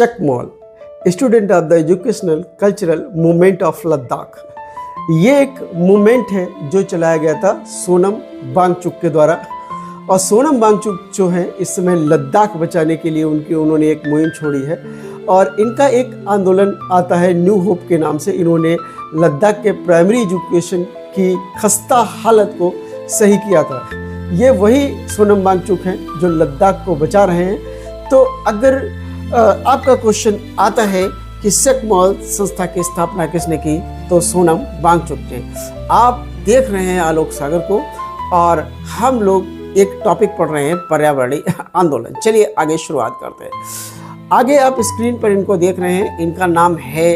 शकमॉल, student of the educational cultural movement of Ladakh. ये एक movement है जो चलाया गया था सोनम वांगचुक के द्वारा। और सोनम वांगचुक जो है इस समय लद्दाख बचाने के लिए उन्होंने एक मुहिम छोड़ी है। और इनका एक आंदोलन आता है न्यू होप के नाम से। इन्होंने लद्दाख के प्राइमरी एजुकेशन की खस्ता हालत को सही किया था। ये वही सोनम वांगचुक हैं जो लद्दाख को बचा रहे हैं। तो अगर आपका क्वेश्चन आता है कि शकमॉल संस्था की स्थापना किसने की, तो सोनम वांगचुक ने। आप देख रहे हैं आलोक सागर को और हम लोग एक टॉपिक पढ़ रहे हैं पर्यावरणीय आंदोलन। चलिए आगे शुरुआत करते हैं। आगे आप स्क्रीन पर इनको देख रहे हैं। इनका नाम है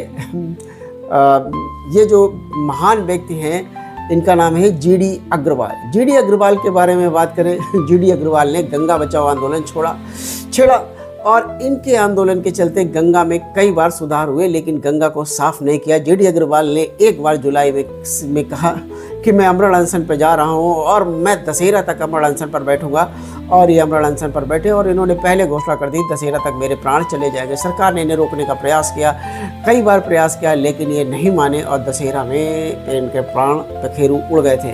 ये जो महान व्यक्ति हैं इनका नाम है जीडी अग्रवाल। जीडी अग्रवाल के बारे में बात करें, जीडी अग्रवाल ने गंगा बचाओ आंदोलन छेड़ा और इनके आंदोलन के चलते गंगा में कई बार सुधार हुए, लेकिन गंगा को साफ नहीं किया। जीडी अग्रवाल ने एक बार जुलाई में कहा कि मैं अमरण अनशन पर जा रहा हूँ और मैं दशहरा तक अमरण अनशन पर बैठूंगा। और ये अमरण अनशन पर बैठे और इन्होंने पहले घोषणा कर दी दशहरा तक मेरे प्राण चले जाएंगे। सरकार ने इन्हें रोकने का प्रयास किया, कई बार प्रयास किया, लेकिन ये नहीं माने और दशहरा में इनके प्राण पखेरु उड़ गए थे।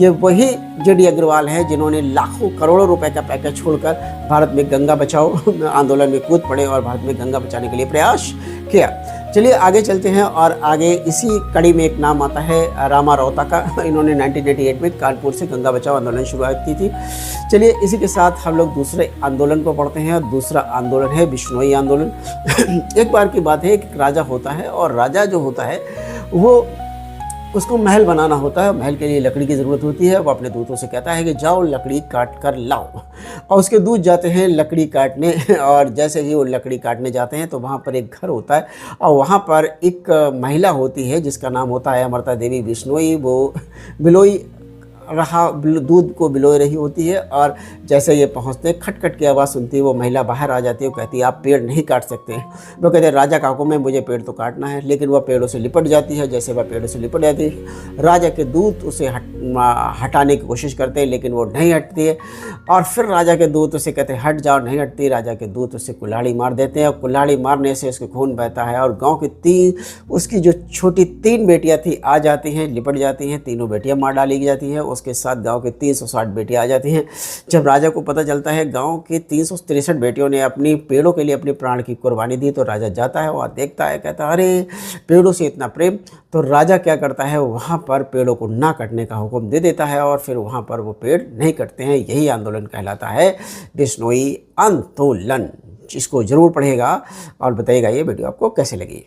ये वही जीडी अग्रवाल है जिन्होंने लाखों करोड़ों रुपए का पैकेज छोड़कर भारत में गंगा बचाओ आंदोलन में कूद पड़े और भारत में गंगा बचाने के लिए प्रयास किया। चलिए आगे चलते हैं और आगे इसी कड़ी में एक नाम आता है रामा रौता का। इन्होंने 1988 में कानपुर से गंगा बचाओ आंदोलन शुरुआत की थी। चलिए इसी के साथ हम लोग दूसरे आंदोलन को पढ़ते हैं। दूसरा आंदोलन है बिश्नोई आंदोलन। एक बार की बात है कि राजा होता है और राजा जो होता है वो उसको महल बनाना होता है। महल के लिए लकड़ी की ज़रूरत होती है। वो अपने दूतों से कहता है कि जाओ लकड़ी काट कर लाओ, और उसके दूत जाते हैं लकड़ी काटने। और जैसे ही वो लकड़ी काटने जाते हैं तो वहाँ पर एक घर होता है और वहाँ पर एक महिला होती है जिसका नाम होता है अमृता देवी बिश्नोई। वो बिलोई दूध को बिलो रही होती है और जैसे ये पहुंचते खटखट की आवाज़ सुनती है। वो महिला बाहर आ जाती है, कहती है आप पेड़ नहीं काट सकते हैं। वो कहते हैं राजा का हुक्म है, मुझे पेड़ तो काटना है। लेकिन वह पेड़ों से लिपट जाती है। जैसे वह पेड़ों से लिपट जाती है राजा के दूत उसे हटाने की कोशिश करते हैं, लेकिन वो नहीं हटती है। और फिर राजा के दूत उसे कहते हैं हट जाओ, नहीं हटती। राजा के दूत उसे कुल्हाड़ी मार देते हैं और कुल्हाड़ी मारने से उसके खून बहता है और गाँव की उसकी जो छोटी 3 बेटियाँ थी आ जाती हैं, लिपट जाती हैं। तीनों बेटियाँ मार डाली जाती हैं। उसके साथ गांव के 360 बेटियां आ जाती हैं। जब राजा को पता चलता है गांव की 363 बेटियों ने अपनी पेड़ों के लिए अपने प्राण की कुर्बानी दी, तो राजा जाता है, वहाँ देखता है, कहता है अरे पेड़ों से इतना प्रेम। तो राजा क्या करता है, वहाँ पर पेड़ों को ना काटने का हुक्म दे देता है और फिर वहाँ पर वो पेड़ नहीं कटते हैं। यही आंदोलन कहलाता है बिश्नोई आंदोलन। इसको जरूर पढ़िएगा और बताइएगा ये वीडियो आपको कैसे लगी।